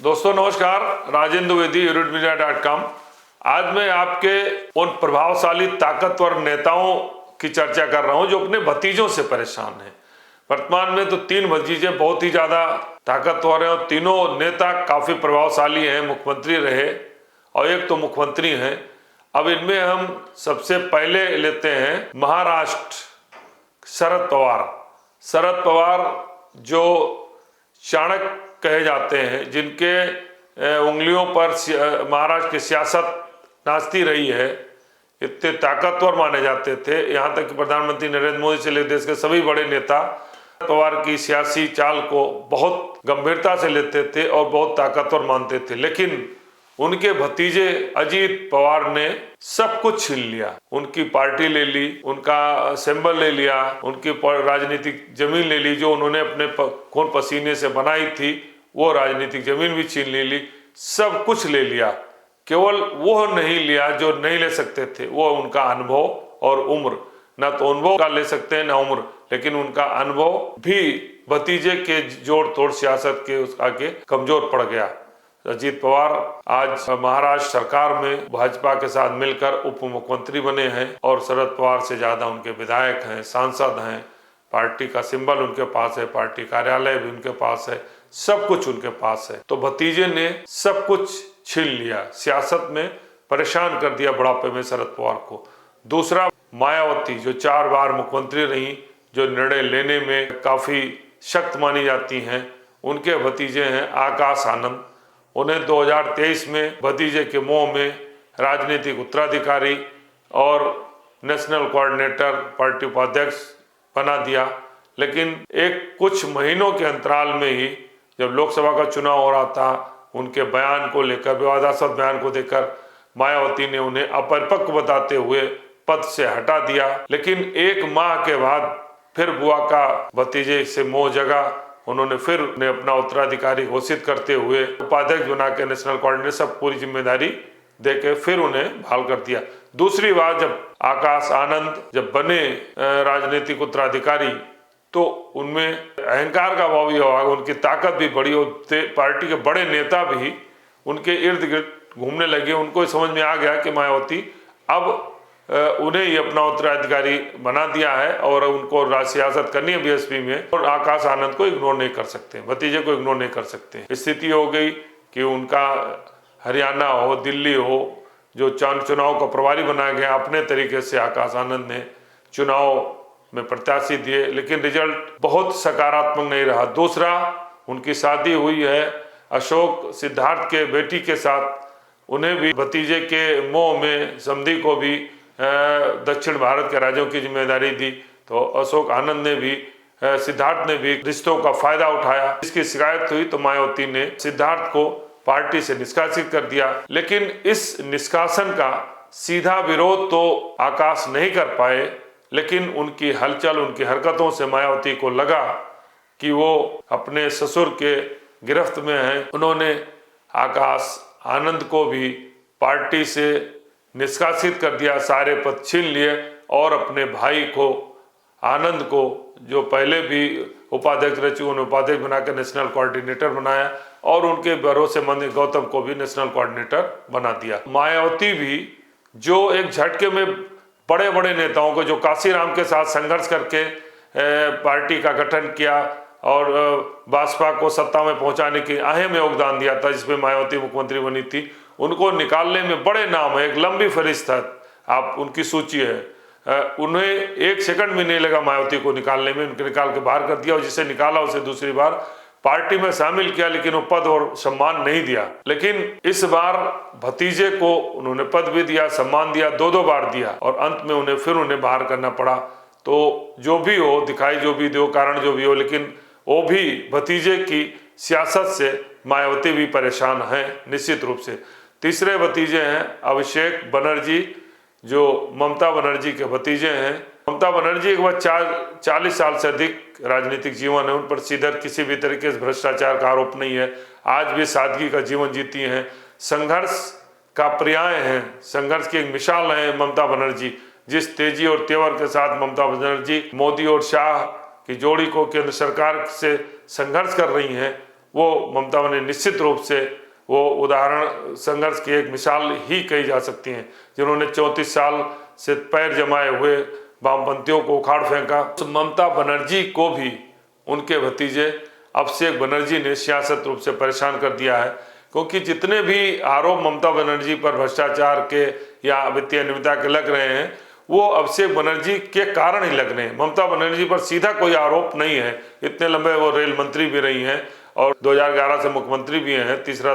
दोस्तों नमस्कार, राजेंद्र द्विवेदी, यूनिटमीडिया.com। आज मैं आपके उन प्रभावशाली ताकतवर नेताओं की चर्चा कर रहा हूं जो अपने भतीजों से परेशान हैं। वर्तमान में तो 3 भतीजे बहुत ही ज्यादा ताकतवर हैं और तीनों नेता काफी प्रभावशाली हैं, मुख्यमंत्री रहे और एक तो मुख्यमंत्री हैं। अब इनमें हम सबसे पहले लेते हैं महाराष्ट्र, शरद पवार जो चाणक्य कहे जाते हैं, जिनके उंगलियों पर महाराष्ट्र की सियासत नाचती रही है, इतने ताकतवर माने जाते थे। यहाँ तक कि प्रधानमंत्री नरेंद्र मोदी से लेकर देश के सभी बड़े नेता पवार की सियासी चाल को बहुत गंभीरता से लेते थे और बहुत ताकतवर मानते थे। लेकिन उनके भतीजे अजीत पवार ने सब कुछ छीन लिया। उनकी पार्टी ले ली, उनका सिंबल ले लिया, उनकी राजनीतिक जमीन ले ली जो उन्होंने अपने खून पसीने से बनाई थी, वो राजनीतिक जमीन भी छीन ले ली, सब कुछ ले लिया। केवल वो नहीं लिया जो नहीं ले सकते थे, वो उनका अनुभव और उम्र। ना तो अनुभव का ले सकते हैं ना उम्र, लेकिन उनका अनुभव भी भतीजे के जोड़ तोड़ सियासत के उस आगे कमजोर पड़ गया। अजीत पवार आज महाराष्ट्र सरकार में भाजपा के साथ मिलकर उप मुख्यमंत्री बने हैं और शरद पवार से ज्यादा उनके विधायक हैं, सांसद हैं, पार्टी का सिंबल उनके पास है, पार्टी कार्यालय भी उनके पास है, सब कुछ उनके पास है। तो भतीजे ने सब कुछ छीन लिया, सियासत में परेशान कर दिया बुढ़ापे में शरद पवार को। दूसरा, मायावती जो 4 बार मुख्यमंत्री रही, जो निर्णय लेने में काफी सख्त मानी जाती हैं, उनके भतीजे हैं आकाश आनंद। उन्हें 2023 में भतीजे के मोह में राजनीतिक उत्तराधिकारी और नेशनल कोऑर्डिनेटर, पार्टी उपाध्यक्ष बना दिया। लेकिन एक कुछ महीनों के अंतराल में ही जब लोकसभा का चुनाव हो रहा था, उनके बयान को लेकर, विवादास्पद बयान को देकर मायावती ने उन्हें अपरिपक्व बताते हुए पद से हटा दिया। लेकिन 1 माह के बाद फिर बुआ का भतीजे से मोह जगा, उन्होंने फिर उन्हें अपना उत्तराधिकारी घोषित करते हुए उपाध्यक्ष बना के नेशनल कोऑर्डिनेटर सब पूरी जिम्मेदारी देके फिर उन्हें बहाल कर दिया। दूसरी बार जब आकाश आनंद जब बने राजनीतिक उत्तराधिकारी, तो उनमें अहंकार का भाव भी हुआ, उनकी ताकत भी बढ़ी और पार्टी के बड़े नेता भी उनके इर्द गिर्द घूमने लगे। उनको समझ में आ गया कि मायावती अब उन्हें ही अपना उत्तराधिकारी बना दिया है और उनको सियासत करनी है बीएसपी में, और आकाश आनंद को इग्नोर नहीं कर सकते, भतीजे को इग्नोर नहीं कर सकते। स्थिति हो गई कि उनका हरियाणा हो, दिल्ली हो, जो चुनाव का प्रभारी बनाया गया, अपने तरीके से आकाश आनंद ने चुनाव में प्रत्याशी दिए, लेकिन रिजल्ट बहुत सकारात्मक नहीं रहा। दूसरा, उनकी शादी हुई है अशोक सिद्धार्थ के बेटी के साथ, उन्हें भी भतीजे के मोह में समधी को भी दक्षिण भारत के राज्यों की जिम्मेदारी दी। तो अशोक आनंद ने भी, सिद्धार्थ ने भी रिश्तों का फायदा उठाया। इसकी शिकायत हुई तो मायावती ने सिद्धार्थ को पार्टी से निष्कासित कर दिया। लेकिन इस निष्कासन का सीधा विरोध तो आकाश नहीं कर पाए, लेकिन उनकी हलचल, उनकी हरकतों से मायावती को लगा कि वो अपने ससुर के गिरफ्त में हैं। उन्होंने आकाश आनंद को भी पार्टी से निष्कासित कर दिया, सारे पद छीन लिए और अपने भाई को, आनंद को, जो पहले भी उपाध्यक्ष रह चुके, उन्हें उपाध्यक्ष बनाकर नेशनल कोऑर्डिनेटर बनाया और उनके भरोसेमंद गौतम को भी नेशनल कोऑर्डिनेटर बना दिया। मायावती भी जो एक झटके में बड़े बड़े नेताओं को, जो काशीराम के साथ संघर्ष करके पार्टी का गठन किया और भाजपा को सत्ता में पहुंचाने की अहम योगदान दिया था, जिसमें मायावती मुख्यमंत्री बनी थी, उनको निकालने में बड़े नाम है, एक लंबी फहरिस्त है, आप उनकी सूची है। उन्हें 1 सेकंड भी नहीं लगा मायावती को निकालने में, उनको निकाल के बाहर कर दिया और जिसे निकाला उसे दूसरी बार पार्टी में शामिल किया, लेकिन वो पद और सम्मान नहीं दिया। लेकिन इस बार भतीजे को उन्होंने पद भी दिया, सम्मान दिया, 2 बार दिया और अंत में उन्हें फिर बाहर करना पड़ा। तो जो भी हो, दिखाई जो भी दो, कारण जो भी हो, लेकिन वो भी भतीजे की सियासत से मायावती भी परेशान है निश्चित रूप से। तीसरे भतीजे हैं अभिषेक बनर्जी, जो ममता बनर्जी के भतीजे हैं। ममता बनर्जी एक बार 40 साल से अधिक राजनीतिक जीवन है, उन पर सीधे किसी भी तरीके से भ्रष्टाचार का आरोप नहीं है, आज भी सादगी का जीवन जीती हैं, संघर्ष का पर्याय हैं, संघर्ष की एक मिसाल है ममता बनर्जी। जिस तेजी और तेवर के साथ ममता बनर्जी मोदी और शाह की जोड़ी को केंद्र सरकार से संघर्ष कर रही हैं, वो ममता बनर्जी निश्चित रूप से वो उदाहरण, संघर्ष की एक मिसाल ही कही जा सकती हैं, जिन्होंने 34 साल से पैर जमाए हुए वामपंथियों को उखाड़ फेंका। तो ममता बनर्जी को भी उनके भतीजे अभिषेक बनर्जी ने सियासत रूप से परेशान कर दिया है, क्योंकि जितने भी आरोप ममता बनर्जी पर भ्रष्टाचार के या वित्तीय अनियमितता के लग रहे हैं, वो अभिषेक बनर्जी के कारण ही लग रहे हैं। ममता बनर्जी पर सीधा कोई आरोप नहीं है। इतने लंबे वो रेल मंत्री भी रही हैं और 2011 से मुख्यमंत्री भी हैं, तीसरा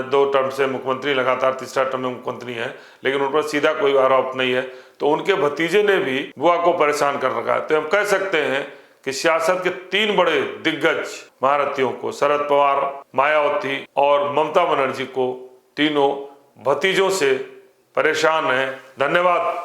2 टर्म से मुख्यमंत्री, लगातार तीसरा टर्म में मुख्यमंत्री हैं, लेकिन उन पर सीधा कोई आरोप नहीं है। तो उनके भतीजे ने भी बुआ को परेशान कर रखा है। तो हम कह सकते हैं कि सियासत के 3 बड़े दिग्गज महारथियों को, शरद पवार, मायावती और ममता बनर्जी को, तीनों भतीजों से परेशान हैं। धन्यवाद।